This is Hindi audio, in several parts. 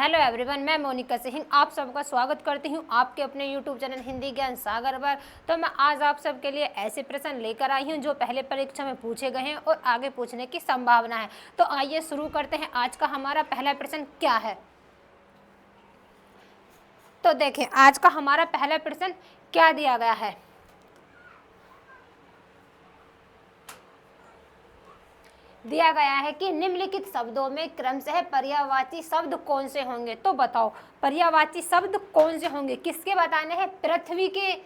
हेलो एवरीवन, मैं मोनिका सिंह आप सबका स्वागत करती हूं आपके अपने यूट्यूब चैनल हिंदी ज्ञान सागर पर। तो मैं आज आप सबके लिए ऐसे प्रश्न लेकर आई हूं जो पहले परीक्षा में पूछे गए हैं और आगे पूछने की संभावना है। तो आइए शुरू करते हैं। आज का हमारा पहला प्रश्न क्या है, तो देखें आज का हमारा पहला प्रश्न क्या दिया गया है। दिया गया है कि निम्नलिखित शब्दों में क्रमशः पर्यायवाची शब्द कौन से होंगे। तो बताओ पर्यायवाची शब्द कौन से होंगे, किसके बताने हैं, पृथ्वी के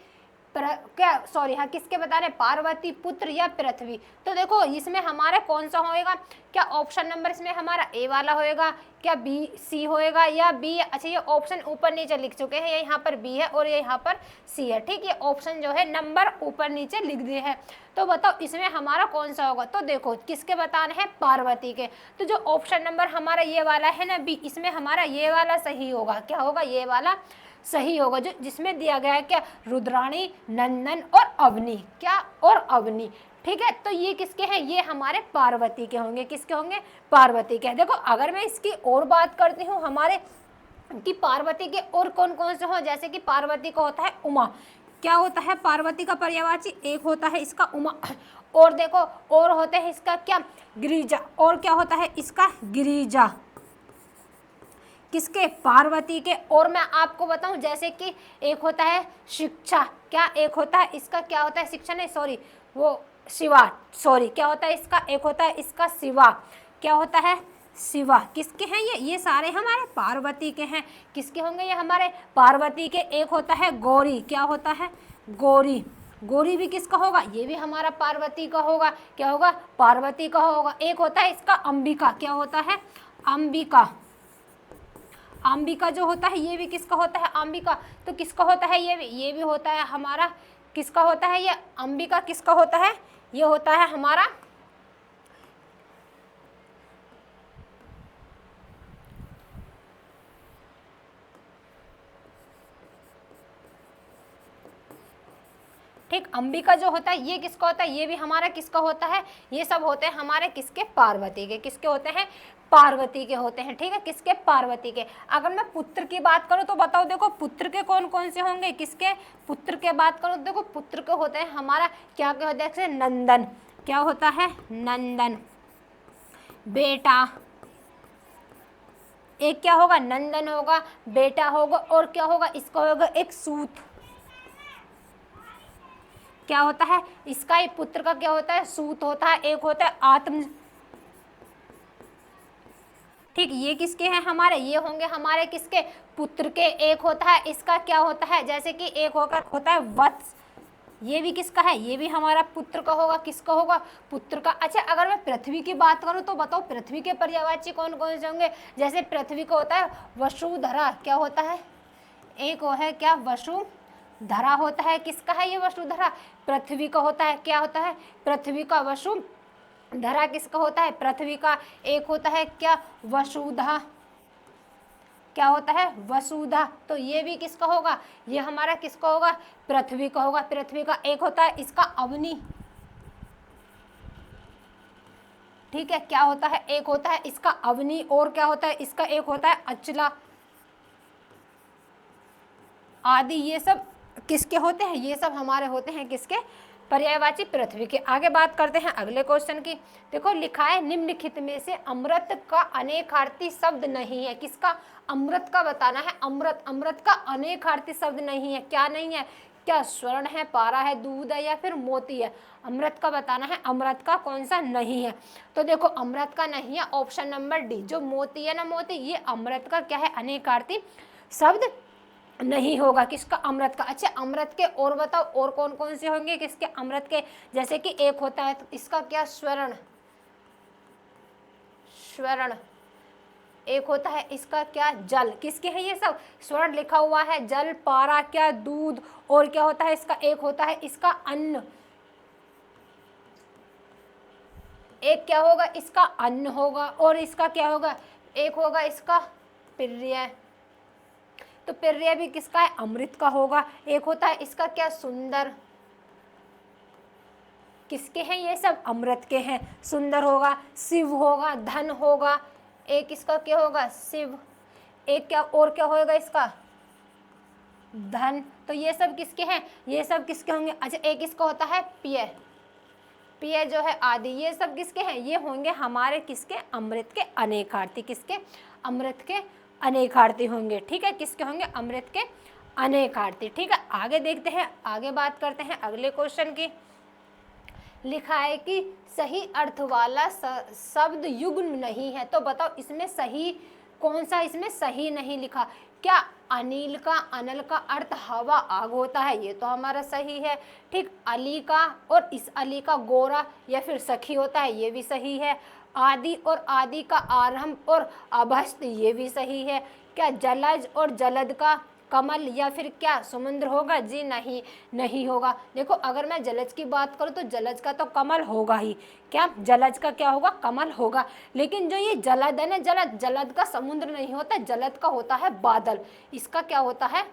किसके बताने, पार्वती, पुत्र या पृथ्वी। तो देखो इसमें हमारा कौन सा होएगा, क्या ऑप्शन नंबर इसमें हमारा ए वाला होएगा, क्या बी सी होएगा या बी। अच्छा ये ऑप्शन ऊपर नीचे लिख चुके हैं, ये यहाँ पर बी है और ये यहाँ पर सी है। ठीक, ये ऑप्शन जो है नंबर ऊपर नीचे लिख दिए हैं। तो बताओ इसमें हमारा कौन सा होगा। तो देखो किसके बताने हैं, पार्वती के। तो जो ऑप्शन नंबर हमारा ये वाला है ना बी, इसमें हमारा ये वाला सही होगा। क्या होगा, ये वाला सही होगा, जो जिसमें दिया गया है क्या, रुद्राणी, नंदन और अवनी। क्या, और अवनी। ठीक है, तो ये किसके हैं, ये हमारे पार्वती के होंगे। किसके होंगे, पार्वती के। देखो अगर मैं इसकी और बात करती हूँ हमारे कि पार्वती के और कौन कौन से हो, जैसे कि पार्वती का होता है उमा। क्या होता है पार्वती का पर्यायवाची, एक होता है इसका उमा, और देखो और होते हैं इसका क्या, गिरिजा। और क्या होता है इसका, गिरिजा। किसके, पार्वती के। और मैं आपको बताऊं जैसे कि एक होता है शिक्षा, क्या एक होता है इसका, क्या होता है शिक्षा नहीं सॉरी वो शिवा, सॉरी क्या होता है इसका, एक होता है इसका शिवा। क्या होता है, शिवा। किसके हैं ये सारे हमारे पार्वती के हैं। किसके होंगे, ये हमारे पार्वती के। एक होता है गौरी, क्या होता है, गौरी। गौरी भी किसका होगा, ये भी हमारा पार्वती का होगा। क्या होगा, पार्वती का होगा। एक होता है इसका अंबिका, क्या होता है, अंबिका। अंबिका जो होता है ये भी किसका होता है, अंबिका। तो किसका होता है, ये भी होता है हमारा, किसका होता है ये अंबिका। किसका होता है, ये होता है हमारा, ठीक, अंबिका जो होता है ये किसका होता है, ये भी हमारा किसका होता है, ये सब होते हैं हमारे किसके, पार्वती के। किसके होते हैं, पार्वती के होते हैं। ठीक है, किसके, पार्वती के। अगर मैं पुत्र की बात करूं तो बताओ, देखो पुत्र के कौन कौन से होंगे, किसके, पुत्र के बात करूं तो देखो पुत्र के होते हैं हमारा क्या क्या होता है, जैसे नंदन। क्या होता है, नंदन। बेटा, एक क्या होगा, नंदन होगा, बेटा होगा, और क्या होगा इसका होगा एक सूत। क्या होता है इसका, ही पुत्र का क्या होता है, सूत होता है। एक होता है आत्म। ठीक, ये किसके हैं हमारे, ये होंगे हमारे किसके, पुत्र के। एक होता है इसका क्या होता है, जैसे कि एक होकर होता है वत्स, ये भी किसका है, ये भी हमारा पुत्र का होगा। किसका होगा, पुत्र का। अच्छा अगर मैं पृथ्वी की बात करूं तो बताओ पृथ्वी के पर्यायवाची कौन कौन से होंगे। जैसे पृथ्वी का होता है वसुधरा, क्या होता है, एक वो है क्या, वसुधरा होता है। किसका है ये वसुधरा, पृथ्वी का होता है। क्या होता है, पृथ्वी का। वसुधरा किसका होता है, पृथ्वी का। एक होता है क्या, वसुधा। क्या होता है, वसुधा। तो ये भी किसका होगा, ये हमारा किसका होगा, पृथ्वी का होगा। पृथ्वी का। एक होता है इसका अवनी। ठीक है, क्या होता है, एक होता है इसका अवनी, और क्या होता है इसका, एक होता है अचला आदि। ये सब किसके होते हैं, ये सब हमारे होते हैं किसके, पर्यायवाची पृथ्वी के। आगे बात करते हैं अगले क्वेश्चन की। देखो लिखा है निम्नलिखित में से अमृत का अनेकार्थी शब्द नहीं है। किसका, अमृत का बताना है। अमृत, अमृत का अनेकार्थी शब्द नहीं है। क्या नहीं है, क्या स्वर्ण है, पारा है, दूध है या फिर मोती है। अमृत का बताना है, अमृत का कौन सा नहीं है। तो देखो अमृत का नहीं है ऑप्शन नंबर डी, जो मोती है ना, मोती, ये अमृत का क्या है, अनेकार्थी शब्द नहीं होगा। किसका, अमृत का। अच्छा अमृत के और बताओ और कौन कौन से होंगे किसके, अमृत के। जैसे कि एक होता है तो इसका क्या, स्वर्ण, स्वर्ण। एक होता है इसका क्या, जल। किसके हैं ये सब, स्वर्ण लिखा हुआ है, जल, पारा, क्या, दूध, और क्या होता है इसका, एक होता है इसका अन्न। एक क्या होगा इसका, अन्न होगा, और इसका क्या होगा, एक होगा इसका प्रिय। तो प्रिय भी किसका है, अमृत का होगा। एक होता है इसका क्या, सुंदर। किसके हैं ये सब, अमृत के हैं। सुंदर होगा, शिव होगा, धन होगा। एक इसका क्या होगा, शिव। एक क्या और क्या होएगा इसका, धन। तो ये सब किसके हैं, ये सब किसके होंगे। अच्छा एक इसका होता है पेय, पेय जो है आदि, ये सब किसके हैं, ये होंगे हमारे किसके, अमृत के अनेकार्थी, किसके, अमृत के अनेकार्थी होंगे। ठीक है, किसके होंगे, अमृत के अनेकार्थी। ठीक है, आगे देखते हैं, आगे बात करते हैं अगले क्वेश्चन की। लिखा है कि सही अर्थ वाला शब्द युग्म नहीं है, तो बताओ इसमें सही कौन सा, इसमें सही नहीं लिखा। क्या अनिल का, अनल का अर्थ हवा आग होता है, ये तो हमारा सही है। ठीक, अली का और इस अली का गोरा या फिर सखी होता है, ये भी सही है। आदि और आदि का आरंभ और अभस्त, ये भी सही है। क्या जलज और जलद का कमल या फिर क्या समुद्र होगा, जी नहीं, नहीं होगा। देखो अगर मैं जलज की बात करूँ तो जलज का तो कमल होगा ही, क्या जलज का क्या होगा, कमल होगा। लेकिन जो ये जलद है ना, जलद, जलद का समुद्र नहीं होता, जलद का होता है बादल। इसका क्या होता है,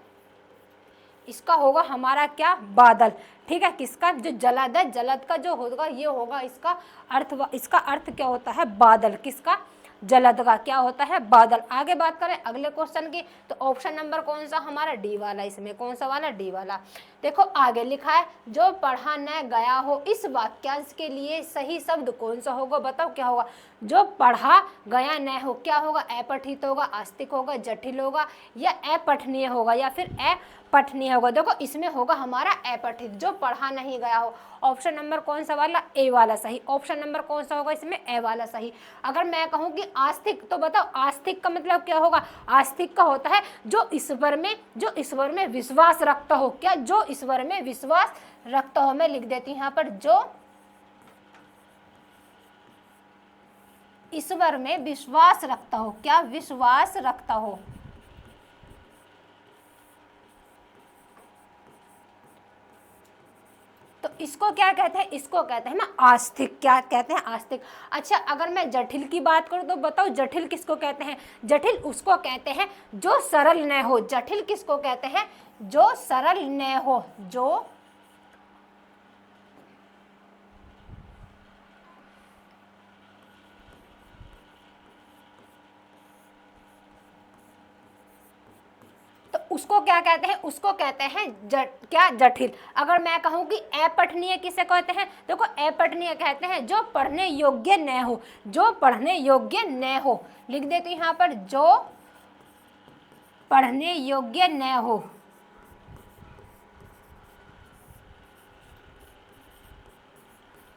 इसका होगा हमारा क्या, बादल। ठीक है, किसका, जो जलद है, जलद का जो होगा ये होगा इसका अर्थ, इसका अर्थ क्या होता है, बादल। किसका, जलद का क्या होता है, बादल। आगे बात करें अगले क्वेश्चन की, तो ऑप्शन नंबर कौन सा हमारा, डी वाला। इसमें कौन सा वाला, डी वाला। देखो आगे लिखा है, जो पढ़ा न गया हो, इस वाक्यांश के लिए सही शब्द कौन सा होगा, बताओ क्या होगा। जो पढ़ा गया न हो, क्या होगा, अपठित होगा, आस्तिक होगा, जटिल होगा या अपठनीय होगा या फिर अपठनीय होगा। देखो इसमें होगा हमारा अपठित, जो पढ़ा नहीं गया हो। ऑप्शन नंबर कौन सा वाला, ए वाला सही। ऑप्शन नंबर कौन सा होगा इसमें, ए वाला सही। अगर मैं कहूँ कि आस्तिक, तो बताओ आस्तिक का मतलब क्या होगा। आस्तिक का होता है जो ईश्वर में, जो ईश्वर में विश्वास रखता हो। क्या, जो ईश्वर में विश्वास रखता हो। मैं लिख देती हूँ यहाँ पर, जो ईश्वर में विश्वास रखता हो। क्या, विश्वास रखता हो। तो इसको क्या कहते हैं, इसको कहते हैं ना आस्तिक। क्या कहते हैं, आस्तिक। अच्छा अगर मैं जटिल की बात करूं तो बताओ जटिल किसको कहते हैं। जटिल उसको कहते हैं जो सरल न हो। जटिल किसको कहते हैं, जो सरल न हो, जो उसको क्या कहते हैं, उसको कहते हैं क्या, जटिल। अगर मैं कहूं कि अपठनीय किसे कहते हैं, देखो अपठनीय कहते हैं जो पढ़ने योग्य न हो, जो पढ़ने योग्य न हो। लिख देती हूं यहाँ पर, जो पढ़ने योग्य न हो।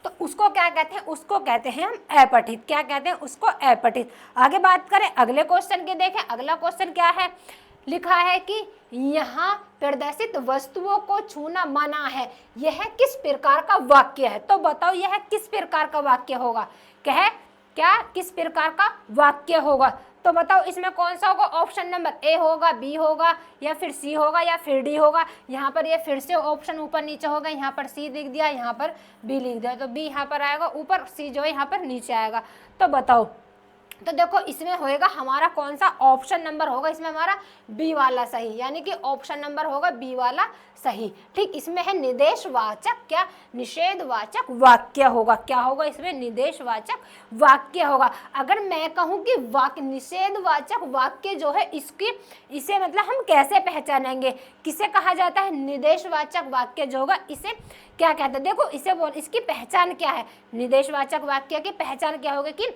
तो उसको क्या कहते हैं, उसको कहते हैं हम अपठित। क्या कहते हैं उसको, अपठित। आगे बात करें अगले क्वेश्चन की, देखें अगला क्वेश्चन क्या है। लिखा है कि यहाँ प्रदर्शित वस्तुओं को छूना मना है, यह किस प्रकार का वाक्य है। तो बताओ यह किस प्रकार का वाक्य होगा, क्या किस प्रकार का वाक्य होगा। तो बताओ इसमें कौन सा होगा। ऑप्शन नंबर ए होगा, बी होगा या फिर सी होगा या फिर डी होगा। यहाँ पर ये फिर से ऑप्शन ऊपर नीचे होगा, यहाँ पर सी लिख दिया, यहाँ पर बी लिख दिया। तो बी यहाँ पर आएगा ऊपर, सी जो है यहाँ पर नीचे आएगा। तो बताओ, तो देखो इसमें होएगा हमारा कौन सा, ऑप्शन नंबर होगा इसमें हमारा बी वाला सही, यानी कि ऑप्शन नंबर होगा बी वाला सही। ठीक, इसमें है निदेशवाचक, क्या, निषेधवाचक वाक्य होगा। क्या होगा इसमें, निदेशवाचक वाक्य होगा। अगर मैं कहूँ कि वाक्य, निषेधवाचक वाक्य जो है इसकी, इसे मतलब हम कैसे पहचानेंगे, किसे कहा जाता है, निदेशवाचक वाक्य जो होगा इसे क्या कहते हैं। देखो इसे बोल, इसकी पहचान क्या है, निदेशवाचक वाक्य की पहचान क्या होगी कि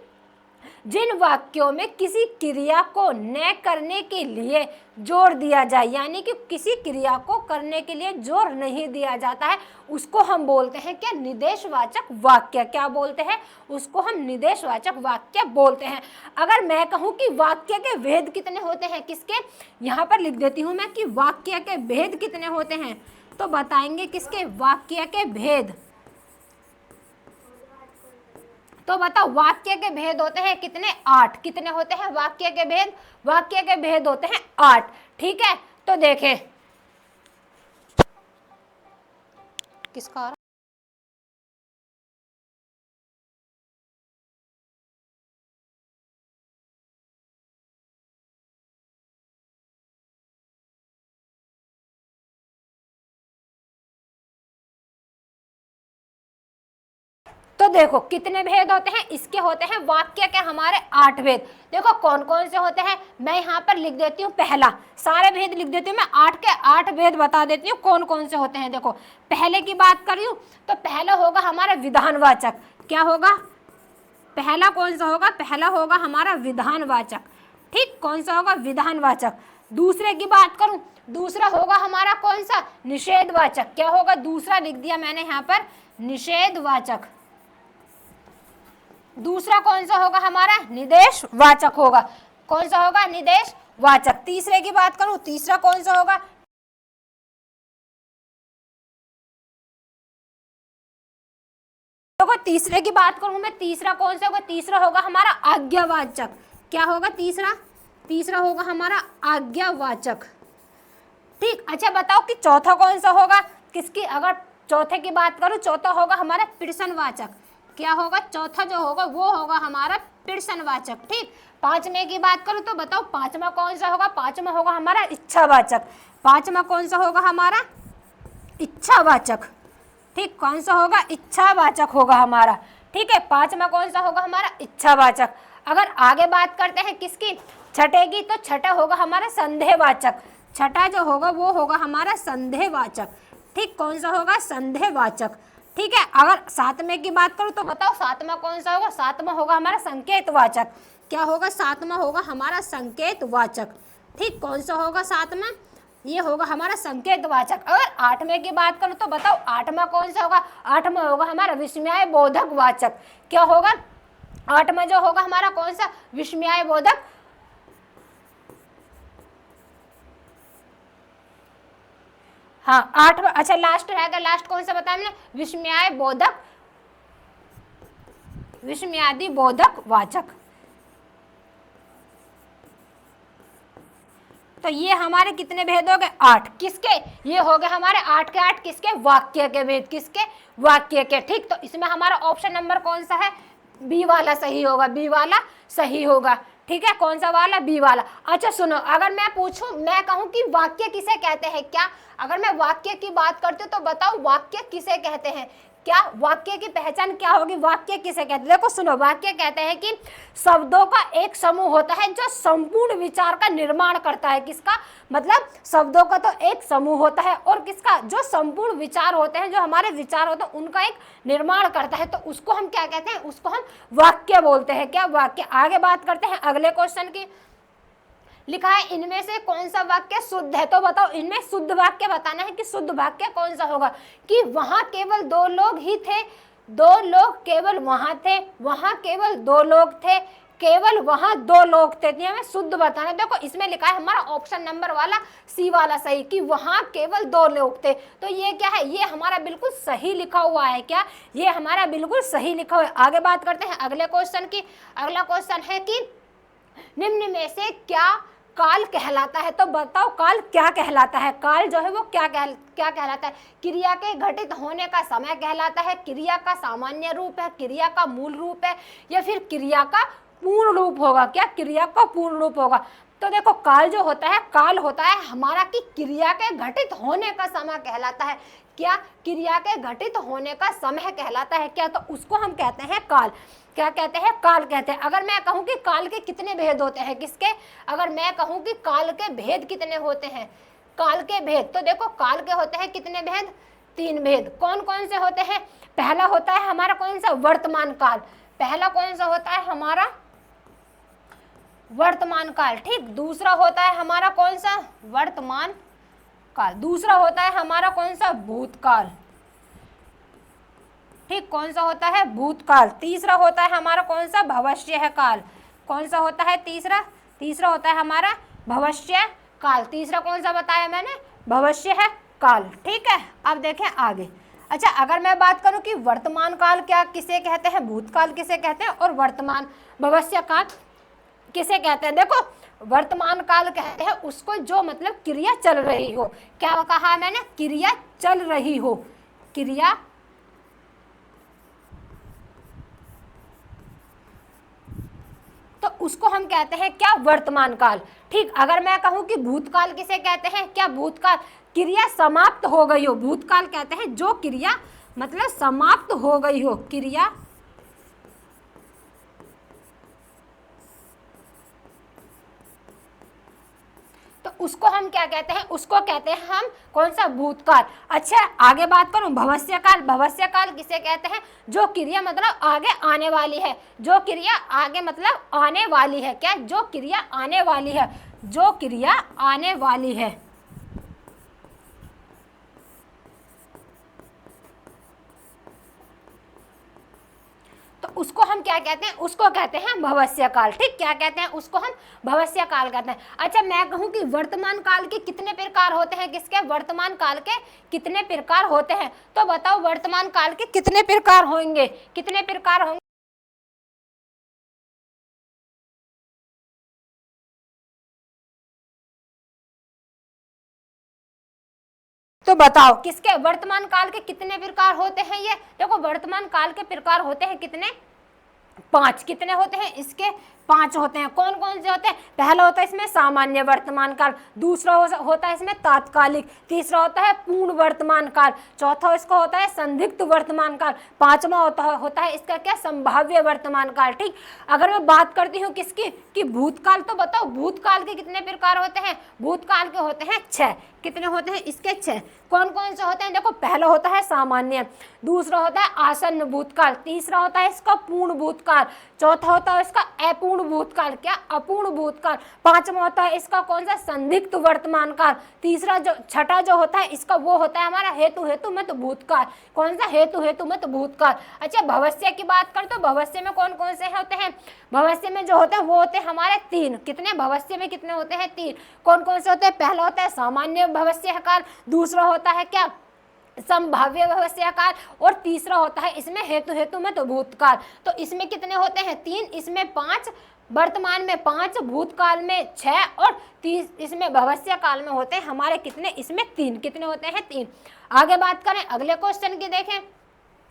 जिन वाक्यों में किसी क्रिया को न करने के लिए जोर दिया जाए, यानी कि किसी क्रिया को करने के लिए जोर नहीं दिया जाता है, उसको हम बोलते हैं क्या, निदेशवाचक वाक्य। क्या बोलते हैं उसको हम, निदेशवाचक वाक्य बोलते हैं। अगर मैं कहूँ कि वाक्य के भेद कितने होते हैं, किसके, यहाँ पर लिख देती हूँ मैं कि वाक्य के भेद कितने होते हैं, तो बताएंगे किसके, वाक्य के भेद। तो बताओ वाक्य के भेद होते हैं कितने, 8। कितने होते हैं वाक्य के भेद, वाक्य के भेद होते हैं 8। ठीक है, तो देखें किसका आ रहा? तो देखो कितने भेद होते हैं इसके, होते हैं वाक्य के हमारे 8 भेद। देखो कौन कौन से होते हैं, मैं यहाँ पर लिख देती हूँ पहला, सारे भेद लिख देती हूँ मैं, 8 के 8 भेद बता देती हूँ कौन कौन से होते हैं। देखो पहले की बात करी हूँ तो पहला होगा हमारा विधानवाचक। क्या होगा, पहला कौन सा होगा, पहला होगा हमारा विधानवाचक। ठीक, कौन सा होगा, विधानवाचक। दूसरे की बात करूं, दूसरा होगा हमारा कौन सा, निषेधवाचक। क्या होगा, दूसरा लिख दिया मैंने यहाँ पर, निषेधवाचक। दूसरा कौन सा होगा हमारा, निदेशवाचक होगा। कौन सा होगा, निदेशवाचक। तीसरे की बात करूं, तीसरा कौन सा होगा, तो तीसरे की बात करूं मैं, तीसरा कौन सा होगा, तीसरा होगा हमारा आज्ञावाचक। क्या होगा तीसरा, तीसरा होगा हमारा आज्ञावाचक। ठीक, अच्छा बताओ कि चौथा कौन सा होगा, किसकी, अगर चौथे की बात करूं, चौथा होगा हमारा प्रश्नवाचक। क्या होगा, चौथा जो होगा वो होगा हमारा प्रश्नवाचक। ठीक, पांचवे की बात करूं तो बताओ पांचवा कौन सा होगा, पांचवा होगा हमारा इच्छावाचक। पांचवा कौन सा होगा हमारा, इच्छावाचक। ठीक, कौन सा होगा, इच्छावाचक होगा हमारा। ठीक है, पांचवा कौन सा होगा हमारा, इच्छावाचक। अगर आगे बात करते हैं किसकी, छठे की, तो छठा होगा हमारा संदेहवाचक। छठा जो होगा वो होगा हमारा संदेहवाचक। ठीक, कौन सा होगा, संदेहवाचक। ठीक है, अगर सातवें की बात करूं तो बताओ सातवां कौन सा होगा, सातवां होगा हमारा संकेतवाचक। क्या होगा, सातवां होगा हमारा संकेतवाचक। ठीक, कौन सा होगा सातवां, ये होगा हमारा संकेतवाचक। अगर आठवें की बात करूं तो बताओ आठवां कौन सा होगा, आठवां होगा हमारा विस्मय बोधक वाचक। क्या होगा, आठवां जो होगा हमारा कौन सा, विस्मय बोधक। हाँ, आठवां, अच्छा लास्ट रहेगा, लास्ट कौन सा बताया मैंने, विस्मय बोधक, विस्मयादि बोधक वाचक। तो ये हमारे कितने भेद हो गए, 8। किसके, ये हो गए हमारे 8 के 8 किसके, वाक्य के भेद। किसके, वाक्य के। ठीक, तो इसमें हमारा ऑप्शन नंबर कौन सा है, बी वाला सही होगा, बी वाला सही होगा। ठीक है, कौन सा वाला, बी वाला। अच्छा सुनो, अगर मैं पूछूं, मैं कहूं कि वाक्य किसे कहते हैं, क्या, अगर मैं वाक्य की बात करती हूँ तो बताओ वाक्य किसे कहते हैं, क्या वाक्य की पहचान क्या होगी, वाक्य किसे कहते हैं। देखो सुनो, वाक्य कहते हैं कि शब्दों का एक समूह होता है जो संपूर्ण विचार का निर्माण करता है। किसका, मतलब शब्दों का तो एक समूह होता है, और किसका, जो संपूर्ण विचार होते हैं, जो हमारे विचार होते हैं उनका एक निर्माण करता है, तो उसको हम क्या कहते हैं, उसको हम वाक्य बोलते हैं। क्या, वाक्य। आगे बात करते हैं अगले क्वेश्चन की। लिखा है इनमें से कौन सा वाक्य शुद्ध है, तो बताओ इनमें शुद्ध वाक्य बताना है कि शुद्ध वाक्य कौन सा होगा। कि वहां केवल 2 लोग ही थे, 2 लोग केवल वहां थे, वहां केवल 2 लोग थे, केवल वहां 2 लोग थे। ये हमें शुद्ध बताना है। देखो इसमें लिखा है हमारा ऑप्शन नंबर वाला, सी वाला सही, कि वहां केवल 2 लोग थे। तो ये क्या है, ये हमारा बिल्कुल सही लिखा हुआ है। क्या, ये हमारा बिल्कुल सही लिखा हुआ है। आगे बात करते हैं अगले क्वेश्चन की। अगला क्वेश्चन है कि निम्न में से क्या काल कहलाता है, तो बताओ काल क्या कहलाता है। काल जो है वो क्या कहलाता है, क्रिया के घटित होने का समय कहलाता है, क्रिया का सामान्य रूप है, क्रिया का मूल रूप है, या फिर क्रिया का पूर्ण रूप होगा। क्या, क्रिया का पूर्ण रूप होगा। तो देखो काल जो होता है, काल होता है हमारा कि क्रिया के घटित होने का समय कहलाता है। क्या, क्रिया के घटित होने का समय कहलाता है। क्या, तो उसको हम कहते हैं काल। क्या कहते हैं, काल कहते हैं। अगर मैं कहूं कि काल के कितने भेद होते हैं, किसके, अगर मैं कहूं कि काल के भेद कितने होते हैं, काल के भेद, तो देखो काल के होते हैं कितने भेद, 3 भेद। कौन कौन से होते हैं, पहला होता है हमारा कौन सा, वर्तमान काल। पहला कौन सा होता है हमारा, वर्तमान काल। ठीक, दूसरा होता है हमारा कौन सा, वर्तमान काल। दूसरा होता है हमारा कौन सा, भूतकाल। ठीक, कौन सा होता है, भूतकाल। तीसरा होता है हमारा कौन सा, भविष्य है काल। कौन सा होता है तीसरा, तीसरा होता है हमारा भविष्य काल। तीसरा कौन सा बताया मैंने, भविष्य है काल। ठीक है, अब देखें आगे। अच्छा, अगर मैं बात करूं कि वर्तमान काल क्या किसे कहते हैं, भूतकाल किसे कहते हैं, और वर्तमान भविष्य काल किसे कहते हैं। देखो वर्तमान काल कहते हैं उसको जो मतलब क्रिया चल रही हो। क्या कहा मैंने, क्रिया चल रही हो, क्रिया तो उसको हम कहते हैं क्या, वर्तमान काल। ठीक, अगर मैं कहूं कि भूतकाल किसे कहते हैं, क्या, भूतकाल क्रिया समाप्त हो गई हो। भूतकाल कहते हैं जो क्रिया मतलब समाप्त हो गई हो, क्रिया उसको हम क्या कहते हैं, उसको कहते हैं हम कौन सा, भूतकाल। अच्छा आगे बात करूं, भविष्यकाल। भविष्यकाल किसे कहते हैं, जो क्रिया मतलब आगे आने वाली है, जो क्रिया आगे मतलब आने वाली है, क्या, जो क्रिया आने वाली है, जो क्रिया आने वाली है। तो उसको हम क्या कहते हैं, उसको कहते हैं भविष्यकाल। ठीक, क्या कहते हैं उसको हम, भविष्यकाल कहते हैं। अच्छा मैं कहूं कि वर्तमान काल के कितने प्रकार होते हैं, किसके, वर्तमान काल के कितने प्रकार होते हैं, तो बताओ वर्तमान काल के कितने प्रकार होंगे, कितने प्रकार होंगे। तो बताओ किसके, वर्तमान काल के कितने प्रकार होते हैं। ये देखो वर्तमान काल के प्रकार होते हैं कितने, 5। कितने होते हैं इसके, 5 होते हैं। कौन कौन से होते हैं, पहला होता है इसमें सामान्य वर्तमान काल, दूसरा होता है इसमें तात्कालिक, तीसरा होता है पूर्ण वर्तमान काल, चौथा इसका होता है संदिग्ध वर्तमान काल, पांचवा होता है इसका क्या, संभाव्य वर्तमान काल। ठीक, अगर मैं बात करती हूँ किसकी, कि भूतकाल, तो बताओ भूतकाल के कितने प्रकार होते हैं, भूतकाल के होते हैं 6। कितने होते हैं इसके, 6। कौन कौन से होते हैं, देखो पहला होता है सामान्य, दूसरा होता है आसन्न भूतकाल, तीसरा होता है इसका पूर्ण भूतकाल, चौथा होता है इसका अपूर्ण भूतकाल, क्या, अपूर्ण भूतकाल, पांचवा होता है इसका कौन सा, संदिग्ध वर्तमान काल, तीसरा जो छठा जो होता है इसका वो होता है हमारा हेतु मत भूतकाल। कौन सा, हेतु मत भूतकाल। अच्छा भविष्य की बात कर, तो भविष्य में कौन कौन से होते हैं, भविष्य में जो होते हैं वो होते हैं हमारे 3। कितने, भविष्य में कितने होते हैं, 3। कौन कौन से होते हैं, पहला होता है सामान्य भविष्य काल, दूसरा होता है क्या, संभाव्य भविष्य काल, और तीसरा होता है इसमें हेतु मत भूतकाल। तो इसमें कितने होते हैं, 3, इसमें 5, वर्तमान में 5, भूतकाल में 6, और 30 इसमें भविष्य काल में होते हैं हमारे कितने, इसमें 3। कितने होते हैं, 3। आगे बात करें अगले क्वेश्चन की, देखें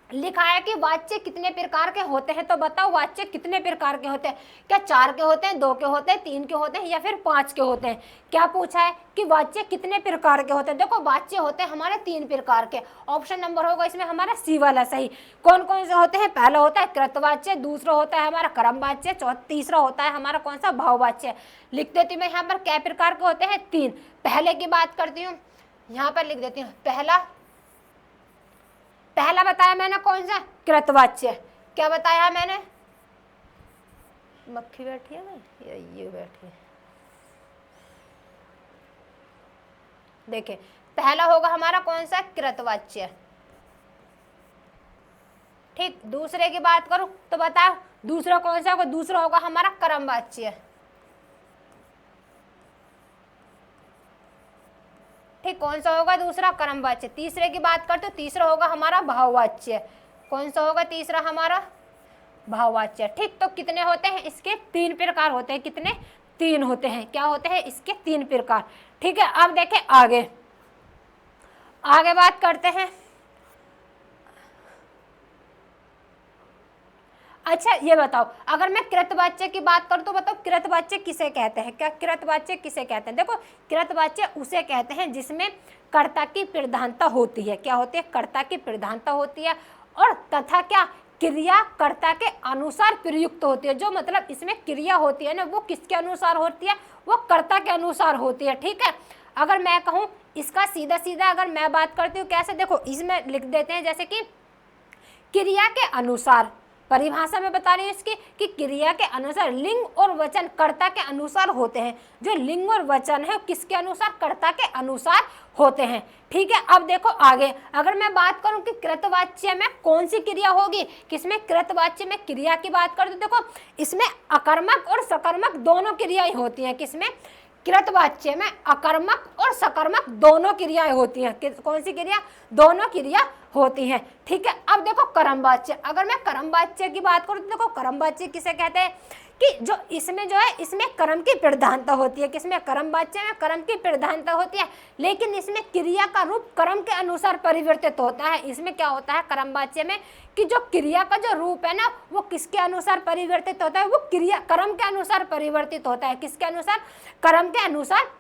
लिखा है कि वाच्य कितने प्रकार के होते हैं, तो बताओ वाच्य कितने प्रकार के होते हैं, क्या 4 के होते हैं, 2 के होते हैं, 3 के होते हैं, या फिर 5 के होते हैं। क्या पूछा है कि वाच्य कितने प्रकार के होते हैं, देखो वाच्य होते हैं हमारे 3 प्रकार के। ऑप्शन नंबर होगा इसमें हमारा सी वाला सही। कौन कौन से होते हैं, पहला होता है कृतवाच्य, दूसरा होता है हमारा क्रमवाच्य, तीसरा होता है हमारा कौन सा, भाववाच्य। लिख देती हूँ मैं यहाँ पर क्या प्रकार के होते हैं, 3। पहले की बात करती हूँ, यहाँ पर लिख देती हूँ, पहला बताया मैंने कौन सा, कृतवाच्य। क्या बताया मैंने, मक्खी बैठी है ना, ये बैठी है, देखे पहला होगा हमारा कौन सा, कृतवाच्य। ठीक, दूसरे की बात करूं तो बताओ दूसरा कौन सा होगा, दूसरा होगा हमारा क्रमवाच्य। ठीक, कौन सा होगा दूसरा, क्रमवाच्य। तीसरे की बात करते तो तीसरा होगा हमारा भाववाच्य। कौन सा होगा तीसरा हमारा, भाववाच्य। ठीक, तो कितने होते हैं इसके, 3 प्रकार होते हैं। कितने, 3 होते हैं। क्या होते हैं इसके, 3 प्रकार। ठीक है, अब देखें आगे बात करते हैं। अच्छा ये बताओ, अगर मैं कृतवाच्य की बात करूं तो बताओ कृतवाच्य किसे कहते हैं, क्या कृतवाच्य किसे कहते हैं। देखो कृतवाच्य उसे कहते हैं जिसमें कर्ता की प्रधानता होती है। क्या होती है, कर्ता की प्रधानता होती है, और तथा क्या, क्रिया कर्ता के अनुसार प्रयुक्त होती है। जो मतलब इसमें क्रिया होती है ना, वो किसके अनुसार होती है, वो कर्ता के अनुसार होती है। ठीक है, अगर मैं कहूँ इसका सीधा सीधा अगर मैं बात करती हूँ कैसे, देखो इसमें लिख देते हैं जैसे कि क्रिया के अनुसार, परिभाषा में बता रही हूँ इसकी कि क्रिया के अनुसार लिंग और वचन कर्ता के अनुसार होते हैं। जो लिंग और वचन है किसके अनुसार, कर्ता के अनुसार होते हैं। ठीक है, अब देखो आगे, अगर मैं बात करूं कि कृतवाच्य में कौन सी क्रिया होगी, किसमें, कृतवाच्य में क्रिया की बात करूं तो देखो इसमें अकर्मक और सकर्मक दोनों क्रियाएं होती हैं। किसमें, कृतवाच्य में अकर्मक और सकर्मक दोनों क्रियाएं होती हैं। कौन सी क्रिया, दोनों क्रिया होती हैं। ठीक है, अब देखो कर्मवाच्य, अगर मैं कर्मवाच्य की बात करूं तो देखो कर्मवाच्य किसे कहते हैं, कि जो इसमें जो है इसमें कर्म की प्रधानता होती है। किसमें, कर्मवाच्य में कर्म की प्रधानता होती है, लेकिन इसमें क्रिया का रूप कर्म के अनुसार परिवर्तित होता है। इसमें क्या होता है कर्मवाच्य में, कि जो क्रिया का जो रूप है ना वो किसके अनुसार परिवर्तित होता है, वो क्रिया कर्म के अनुसार परिवर्तित होता है। किसके अनुसार, कर्म के अनुसार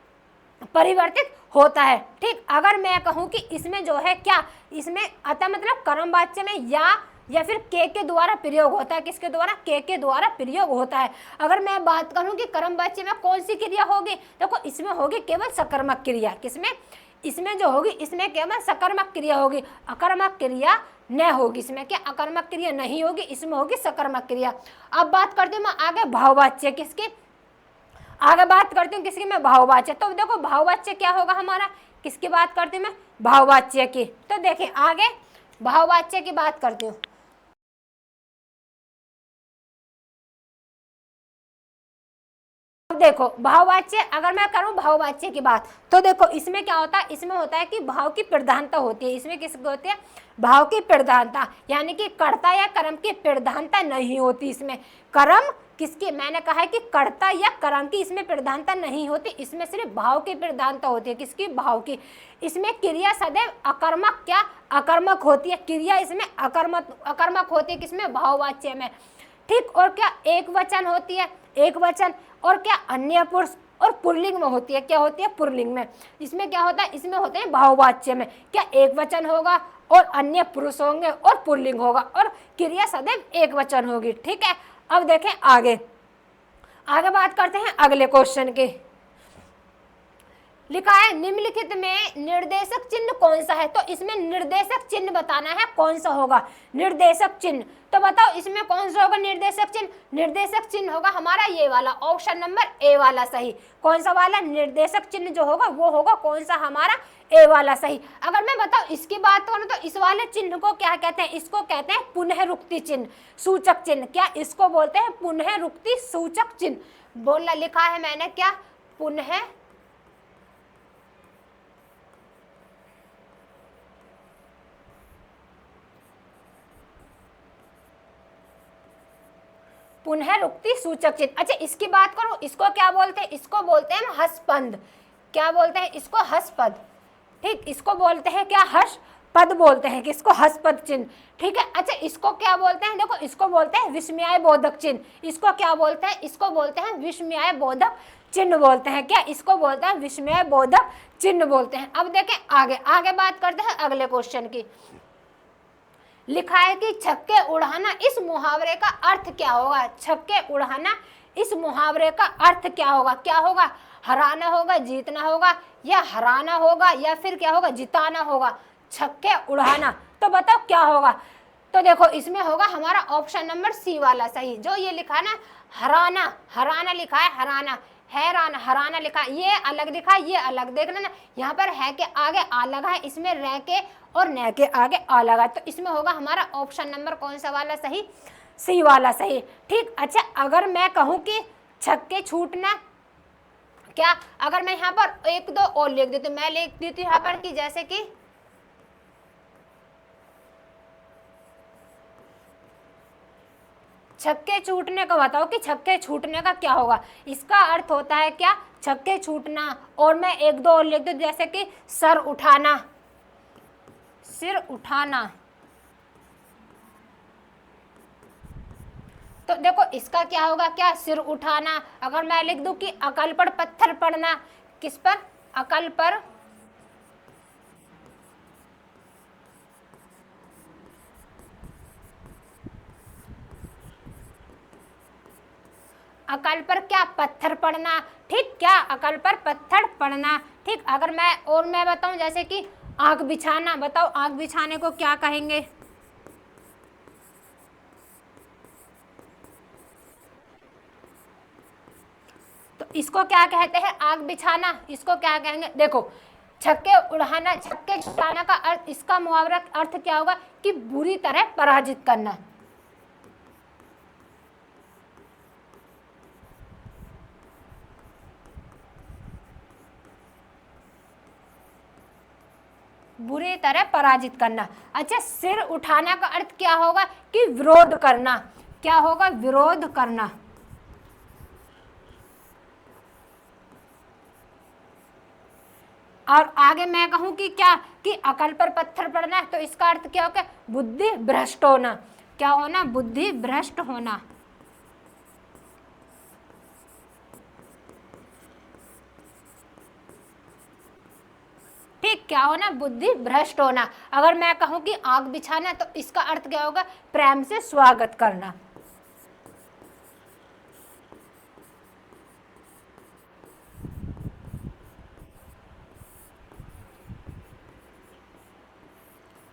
परिवर्तित होता है। ठीक, अगर मैं कहूँ कि इसमें जो है क्या, इसमें अतः मतलब कर्मवाच्य में या या फिर के द्वारा प्रयोग होता है। किसके द्वारा? के द्वारा प्रयोग होता है। अगर मैं बात करूं कि कर्मवाच्य में कौन सी क्रिया होगी, देखो इसमें होगी केवल सकर्मक क्रिया। किसमें? इसमें जो होगी इसमें केवल सकर्मक क्रिया होगी, अकर्मक क्रिया न होगी। इसमें क्या अकर्मक क्रिया नहीं होगी, इसमें होगी सकर्मक क्रिया। अब बात करती हूँ मैं आगे भाववाच्य। किसकी? आगे बात करती हूँ किसकी? मैं भाववाच्य। तो देखो भाववाच्य क्या होगा हमारा, किसकी बात करती हूँ मैं? भाववाच्य की। तो देखिए आगे भाववाच्य की बात करती हूँ। देखो भाववाच्य, अगर मैं करूं भाववाच्य की बात, तो देखो इसमें क्या होता है, इसमें होता है कि भाव की प्रधानता होती है। इसमें किसकी होती है? भाव की प्रधानता, यानी कि कर्ता या कर्म की प्रधानता नहीं होती। इसमें कर्म किसकी? मैंने कहा है कि कर्ता या कर्म की इसमें प्रधानता नहीं होती, इसमें सिर्फ भाव की प्रधानता होती है। किसकी? भाव की। इसमें क्रिया सदैव अकर्मक क्या अकर्मक होती है, क्रिया इसमें अकर्मक होती है। किसमें? भाववाच्य में। ठीक, और क्या एक वचन होती है, एक वचन, और क्या अन्य पुरुष और पुल्लिंग में होती है। क्या होती है? पुल्लिंग में। इसमें क्या होता है? इसमें होते हैं भाववाच्य में क्या एक वचन होगा और अन्य पुरुष होंगे और पुल्लिंग होगा और क्रिया सदैव एक वचन होगी। ठीक है, अब देखें आगे, आगे बात करते हैं अगले क्वेश्चन की। लिखा है निम्नलिखित में निर्देशक चिन्ह कौन सा है, तो इसमें निर्देशक चिन्ह बताना है कौन सा होगा निर्देशक चिन्ह। तो बताओ इसमें कौन सा होगा निर्देशक चिन्ह? निर्देशक चिन्ह होगा हमारा ये वाला, ऑप्शन नंबर ए वाला सही। कौन सा वाला निर्देशक चिन्ह जो होगा वो होगा कौन सा हमारा? ए वाला सही। अगर मैं बताऊं इसकी बात करूं तो इस वाले चिन्ह को क्या कहते हैं? इसको कहते हैं पुनःरुक्ति चिन्ह, सूचक चिन्ह। क्या इसको बोलते हैं? पुनःरुक्ति सूचक चिन्ह। बोलना लिखा है मैंने क्या? पुनःरुक्ति सूचक चिन्ह। अच्छा इसकी बात करो, इसको क्या बोलते हैं? इसको बोलते हैं हस्पंद। क्या बोलते हैं इसको? हस्पद। ठीक, इसको बोलते हैं क्या? हस्पद बोलते हैं। किसको? हस्पद चिन्ह। ठीक है, अच्छा इसको क्या बोलते हैं? देखो इसको बोलते हैं विस्मय बोधक चिन्ह। इसको क्या बोलते हैं? इसको बोलते हैं विस्मय बोधक चिन्ह बोलते हैं। क्या इसको बोलते हैं? विस्मय बोधक चिन्ह बोलते हैं। अब देखें आगे, आगे बात करते हैं अगले क्वेश्चन की। लिखा है कि छक्के उड़ाना इस मुहावरे का अर्थ क्या होगा? छक्के उड़ाना इस मुहावरे का अर्थ क्या होगा? क्या होगा? हराना होगा, जीतना होगा, या हराना होगा, या फिर क्या होगा? जिताना होगा। छक्के उड़ाना, तो बताओ क्या होगा? तो देखो इसमें होगा हमारा ऑप्शन नंबर सी वाला सही। जो ये लिखा ना हराना, हराना लिखा है, हराना, हैराना, हराना लिखा है, ये अलग लिखा है, ये अलग। देख लेना यहाँ पर है के आगे आ लगा है, इसमें रह के और न के आगे आ लगा है। तो इसमें होगा हमारा ऑप्शन नंबर कौन सा वाला सही? सी वाला सही। ठीक, अच्छा अगर मैं कहूँ कि छक्के छूटना, क्या अगर मैं यहाँ पर एक दो और लिख देती हूँ, मैं लिख देती हूँ यहाँ पर कि जैसे कि छक्के छूटने का बताओ कि छक्के छूटने का क्या होगा? इसका अर्थ होता है क्या? छक्के छूटना। और मैं एक दो और लिख दूं जैसे कि सर उठाना, सिर उठाना। तो देखो इसका क्या होगा? क्या? सिर उठाना। अगर मैं लिख दूं कि अकल पर पत्थर पड़ना, किस पर? अकल पर अकल पर क्या? पत्थर पड़ना। ठीक, क्या? अकल पर पत्थर पड़ना। ठीक, अगर मैं बताऊं जैसे कि आग बिछाना, बताओ आग बिछाने को क्या कहेंगे? तो इसको क्या कहते हैं? आग बिछाना। इसको क्या कहेंगे? देखो छक्के उड़ाना, छक्के छुड़ाना का अर्थ, इसका मुहावरा अर्थ क्या होगा? कि बुरी तरह पराजित करना। बुरी तरह पराजित करना। अच्छा सिर उठाना का अर्थ क्या होगा? कि विरोध करना। क्या होगा? विरोध करना। और आगे मैं कहूं कि क्या? कि अकल पर पत्थर पड़ना, तो इसका अर्थ क्या होगा? बुद्धि भ्रष्ट होना। क्या होना? बुद्धि भ्रष्ट होना। ठीक, क्या होना, बुद्धि भ्रष्ट होना। अगर मैं कहूँ कि आग बिछाना तो इसका अर्थ क्या होगा, प्रेम से स्वागत करना।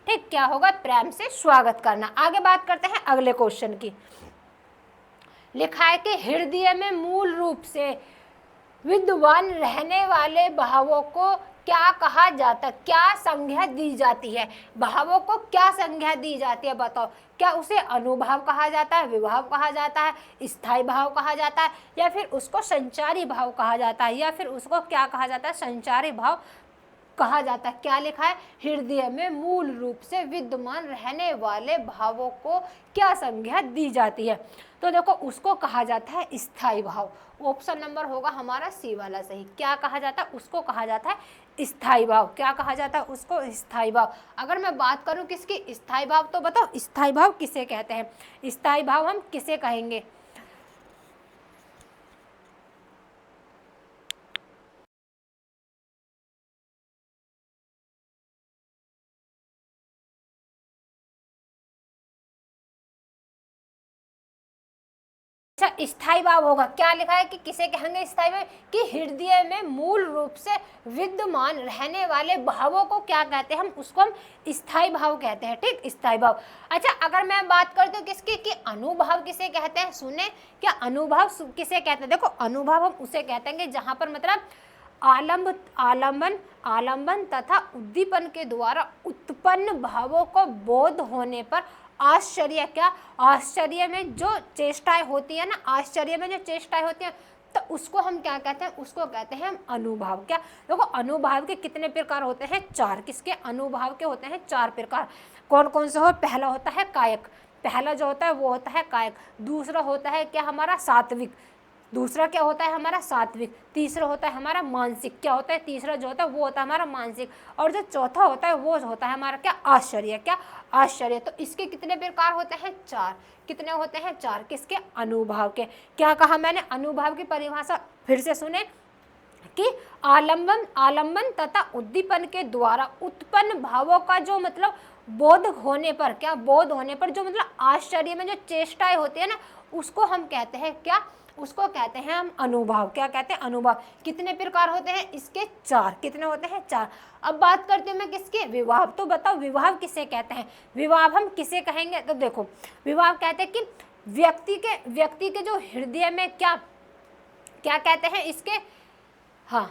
ठीक, क्या होगा, प्रेम से स्वागत करना। आगे बात करते हैं अगले क्वेश्चन की। लिखा है कि हृदय में मूल रूप से विद्यमान रहने वाले भावों को क्या कहा जाता है, क्या संज्ञा दी जाती है, भावों को क्या संज्ञा दी जाती है, बताओ। क्या उसे अनुभाव कहा जाता है, विभाव कहा जाता है, स्थायी भाव कहा जाता है, या फिर उसको संचारी भाव कहा जाता है, या फिर उसको क्या कहा जाता है, संचारी भाव कहा जाता है। क्या लिखा है, हृदय में मूल रूप से विद्यमान रहने वाले भावों को क्या संज्ञा दी जाती है, तो देखो उसको कहा जाता है स्थायी भाव। ऑप्शन नंबर होगा हमारा सी वाला सही। क्या कहा जाता है, उसको कहा जाता है स्थायी भाव। क्या कहा जाता है उसको, स्थायी भाव। अगर मैं बात करूं किसकी, स्थायी भाव, तो बताओ स्थायी भाव किसे कहते हैं, स्थायी भाव हम किसे कहेंगे। अच्छा, स्थायी भाव होगा, क्या लिखा है कि किसे कहेंगे स्थायी भाव, कि हृदय में मूल रूप से विद्यमान रहने वाले भावों को क्या कहते हैं, हम उसको हम स्थायी भाव कहते हैं। ठीक, स्थायी भाव। अच्छा, अगर मैं बात करती हूँ किसकी, कि अनुभाव किसे कहते हैं, सुने, क्या अनुभाव किसे कहते हैं। देखो अनुभाव हम उसे कहते हैं जहां पर मतलब आलंबन तथा उद्दीपन के द्वारा उत्पन्न भावों को बोध होने पर आश्चर्य, क्या आश्चर्य में जो चेष्टाएं होती है ना, आश्चर्य में जो चेष्टाएं होती हैं, तो उसको हम क्या कहते हैं, उसको कहते हैं हम अनुभाव। क्या, देखो अनुभाव के कितने प्रकार होते हैं, चार। किसके, अनुभाव के होते हैं चार प्रकार। कौन कौन से हो, पहला होता है कायक, पहला जो होता है वो होता है कायक। दूसरा होता है क्या हमारा सात्विक, दूसरा क्या होता है हमारा सात्विक। तीसरा होता है हमारा मानसिक, क्या होता है तीसरा जो होता है वो होता है हमारा मानसिक। और जो चौथा होता है वो होता है हमारा क्या, आश्चर्य, क्या आश्चर्य। तो इसके कितने प्रकार होते हैं, चार। कितने होते हैं, चार। किसके, अनुभाव के। क्या कहा मैंने, अनुभाव की परिभाषा फिर से सुने, कि आलंबन तथा उद्दीपन के द्वारा उत्पन्न भावों का जो मतलब बोध होने पर, क्या बोध होने पर जो मतलब आश्चर्य में जो चेष्टाएं होती है ना, उसको हम कहते हैं क्या, उसको कहते हैं हम अनुभाव। क्या कहते हैं, अनुभाव। कितने प्रकार होते हैं इसके, चार। कितने होते हैं, चार। अब बात करते हैं मैं किसके, विभाव। तो बताओ विभाव किसे कहते हैं, विभाव हम किसे कहेंगे, तो देखो विभाव कहते हैं कि व्यक्ति के जो हृदय में क्या क्या कहते हैं इसके, हाँ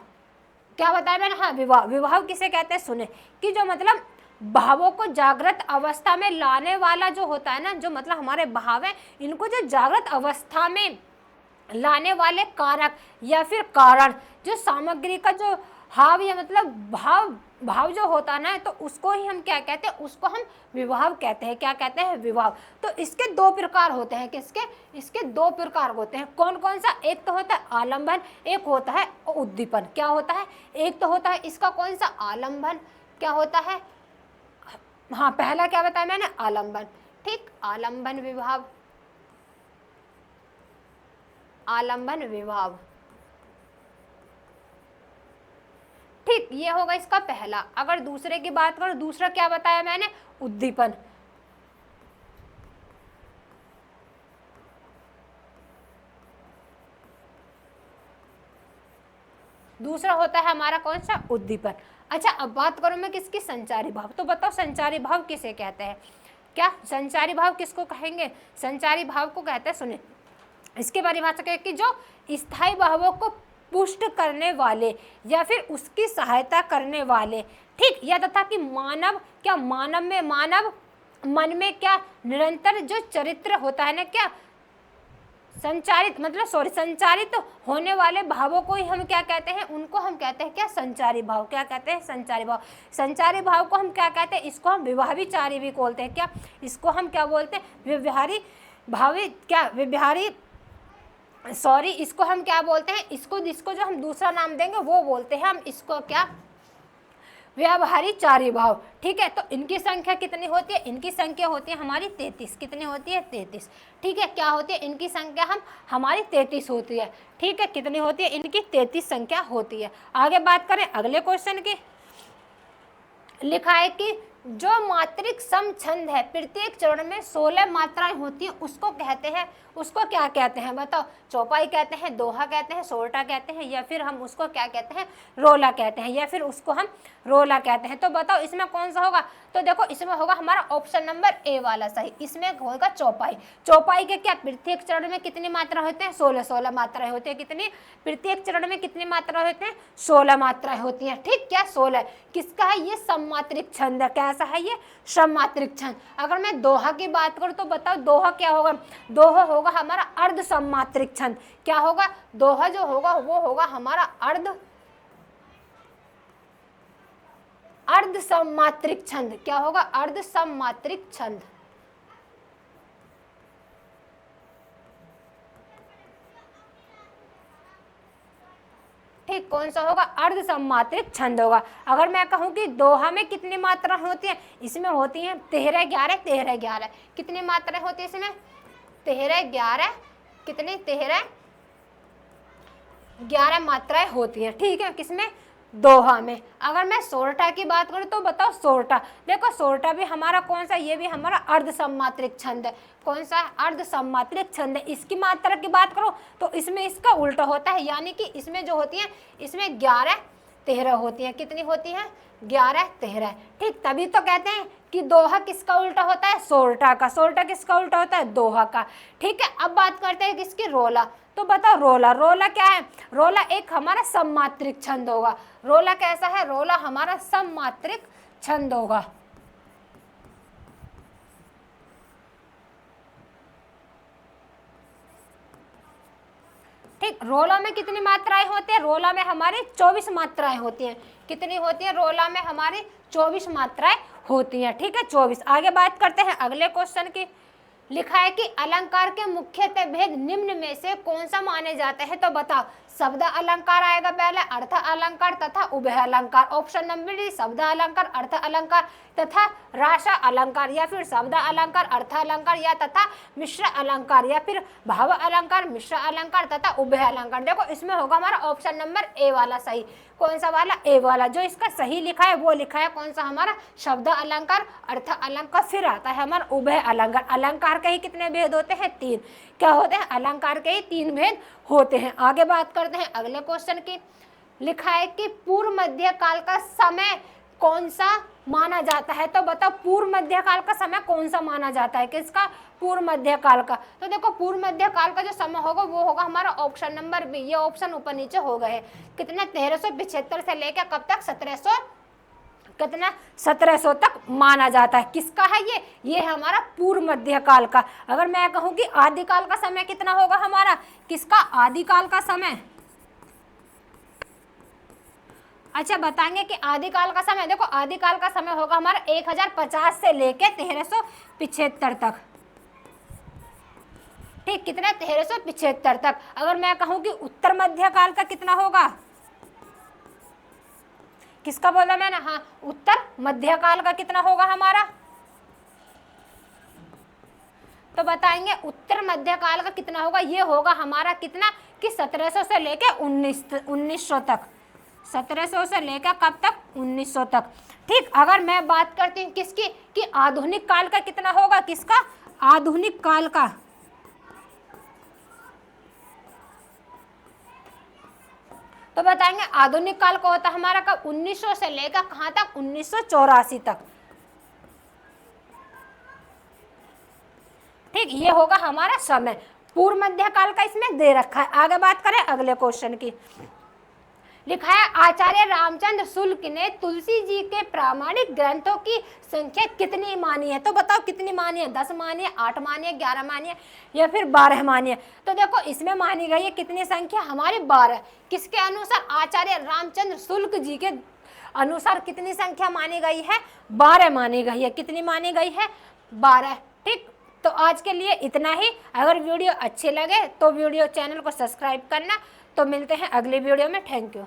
क्या बताया मैंने, हाँ विभाव किसे कहते हैं, सुने, कि जो मतलब भावों को जागृत अवस्था में लाने वाला जो होता है ना, जो मतलब हमारे भाव है, इनको जो जागृत अवस्था में लाने वाले कारक या फिर कारण, जो सामग्री का जो हाव या मतलब भाव जो होता है ना, तो उसको ही हम क्या कहते हैं, उसको हम विभाव कहते हैं। क्या कहते हैं, विभाव। तो इसके दो प्रकार होते हैं, किसके, इसके दो प्रकार होते हैं। कौन कौन सा, एक तो होता है आलंबन, एक होता है उद्दीपन। क्या होता है, एक तो होता है इसका कौन सा, आलंबन। क्या होता है, हाँ पहला क्या बताया मैंने, आलंबन। ठीक, आलंबन विभाव, आलंबन विभाव। ठीक, ये होगा इसका पहला। अगर दूसरे की बात करो, दूसरा क्या बताया मैंने, उद्दीपन। दूसरा होता है हमारा कौन सा, उद्दीपन। अच्छा, अब बात करूं मैं किसकी, संचारी भाव। तो बताओ संचारी भाव किसे कहते हैं, क्या संचारी भाव किसको कहेंगे, संचारी भाव को कहते हैं, सुने इसके परिभाषा है कि जो स्थायी भावों को पुष्ट करने वाले या फिर उसकी सहायता करने वाले, ठीक, या तथा कि मानव मन में क्या निरंतर जो चरित्र होता है ना, क्या संचारित होने वाले भावों को ही हम क्या कहते हैं, उनको हम कहते हैं क्या, संचारी भाव। क्या कहते हैं, संचारी भाव। संचारी भाव को हम क्या कहते हैं, इसको हम विभावीचारी भी बोलते हैं। क्या, इसको हम क्या बोलते हैं, व्यवहारी भावी, क्या व्यवहारी, सॉरी इसको हम क्या बोलते हैं, इसको जो हम दूसरा नाम देंगे वो बोलते हैं हम इसको क्या, व्यवहारिचारी भाव। ठीक है, तो इनकी संख्या कितनी होती है, इनकी संख्या होती है हमारी 33। कितनी होती है, 33। ठीक है, क्या होती है इनकी संख्या, हमारी 33 होती है। ठीक है, कितनी होती है इनकी, 33 संख्या होती है। आगे बात करें अगले क्वेश्चन की। लिखा है कि जो मात्रिक सम छंद है प्रत्येक चरण में 16 मात्राएं होती हैं, उसको कहते हैं, उसको क्या कहते हैं बताओ? चौपाई कहते हैं, दोहा कहते हैं, सोरठा कहते हैं, या फिर हम उसको क्या कहते हैं? रोला कहते हैं, या फिर उसको हम रोला कहते हैं। तो बताओ इसमें कौन सा होगा? तो देखो इसमें होगा हमारा ऑप्शन नंबर ए वाला सही, इसमें होगा चौपाई। चौपाई के क्या प्रत्येक चरण में कितनी मात्रा होते हैं? 16 मात्राएं होती है। कितनी? प्रत्येक चरण में कितनी मात्रा होते हैं? 16 मात्राएं होती हैं। ठीक, क्या 16? किसका है ये? सममात्रिक छंद है। कैसा है ये? सममात्रिक छंद। अगर मैं दोहा की बात करूं तो बताओ दोहा क्या होगा? दोहा होगा हमारा अर्ध सममात्रिक छंद। क्या होगा? दोहा जो होगा वो होगा हमारा अर्ध सममात्रिक छंद। क्या होगा? अर्ध सममात्रिक छंद। ठीक, कौन सा होगा? अर्ध सममात्रिक छंद होगा। अगर मैं कहूं कि दोहा में कितनी मात्रा होती है? इसमें होती हैं 13 11 13 11। कितनी मात्राएं होती है इसमें? 13 11 कितनी? 13 11 मात्राएं होती हैं। ठीक है, किसमें? दोहा में। अगर मैं सोरठा की बात करूं तो बताओ सोरठा। देखो सोरठा भी हमारा कौन सा? ये भी हमारा अर्ध सममात्रिक छंद है। कौन सा? अर्ध सममात्रिक छंद है। इसकी मात्रा की बात करो तो इसमें इसका उल्टा होता है, यानी कि इसमें जो होती है इसमें 11 13 होती है। कितनी होती है? 11 13। ठीक, तभी तो कहते हैं कि दोहा किसका उल्टा होता है? सोरठा का। सोरठा किसका उल्टा होता है? दोहा का। ठीक है, अब बात करते हैं किसकी? रोला। तो बताओ रोला। रोला क्या है? रोला एक हमारा सममात्रिक छंद होगा। रोला कैसा है? रोला हमारा सममात्रिक छंद होगा। ठीक, रोला में कितनी मात्राएं होती है? रोला में हमारी 24 मात्राएं होती हैं। कितनी होती है? रोला में हमारी 24 मात्राएं होती हैं। ठीक है, 24। आगे बात करते हैं अगले क्वेश्चन की। लिखा है कि अलंकार के मुख्यतः भेद निम्न में से कौन सा माने जाते हैं? तो बताओ। शब्द अलंकार आएगा पहले, अर्थ अलंकार तथा उभय अलंकार। ऑप्शन नंबर डी, शब्द अलंकार, अर्थ अलंकार तथा राशा अलंकार, या फिर शब्द अलंकार, अर्थ अलंकार, या तथा मिश्र अलंकार, या फिर भाव अलंकार, मिश्र अलंकार तथा उभय अलंकार। देखो इसमें होगा हमारा ऑप्शन नंबर ए वाला सही। कौन सा वाला? ए वाला। जो इसका सही लिखा है वो लिखा है कौन सा? हमारा शब्द अलंकार, अर्थ अलंकार, फिर आता है हमारा उभय अलंकार। अलंकार के ही कितने भेद होते हैं? 3। क्या होते हैं? अलंकार के ही 3 भेद होते हैं। आगे बात करते हैं अगले क्वेश्चन की। लिखा है कि पूर्व मध्य काल का समय कौन सा माना जाता है? तो बताओ पूर्व मध्य काल का समय कौन सा माना जाता है? किसका? पूर्व मध्य काल का। तो देखो पूर्व मध्य काल का जो समय होगा वो होगा हमारा ऑप्शन नंबर बी। ये ऑप्शन ऊपर नीचे हो गए। कितने? 1375 से लेकर कब तक? 1700 तक माना जाता है। किसका है ये? ये है हमारा पूर्व मध्य काल का। अगर मैं कहूं कि आदिकाल का समय कितना होगा हमारा? किसका? आदिकाल का समय। अच्छा बताएंगे कि आदिकाल का समय। देखो आदिकाल का समय होगा हमारा 1050 से लेके 1375 तक। ठीक, कितना? 1375 तक। अगर मैं कहूं कि उत्तर मध्य काल का कितना होगा? किसका बोला मैंने? हाँ, उत्तर मध्य काल का कितना होगा हमारा? तो बताएंगे उत्तर मध्य काल का कितना होगा? ये होगा हमारा कितना? कि 1700 से लेके 1900 तक। 1700 से लेकर कब तक? 1900 तक। ठीक, अगर मैं बात करती हूँ किसकी? कि आधुनिक काल का कितना होगा? किसका? आधुनिक काल का। तो बताएंगे आधुनिक काल को होता हमारा कब? 1900 से लेकर कहां तक? 1984 तक। ठीक, ये होगा हमारा समय। पूर्व मध्य काल का इसमें दे रखा है। आगे बात करें अगले क्वेश्चन की। लिखा है आचार्य रामचंद्र शुक्ल ने तुलसी जी के प्रामाणिक ग्रंथों की संख्या कितनी मानी है? तो बताओ कितनी मानी है? 10 मानी है, 8 मानी है, 11 मानी है, या फिर 12 मानी है? तो देखो इसमें मानी गई है कितनी संख्या? हमारी 12। किसके अनुसार? आचार्य रामचंद्र शुक्ल जी के अनुसार कितनी संख्या मानी गई है? 12 मानी गई है। कितनी मानी गई है? 12। ठीक, तो आज के लिए इतना ही। अगर वीडियो अच्छे लगे तो वीडियो चैनल को सब्सक्राइब करना। तो मिलते हैं अगले वीडियो में। Thank you.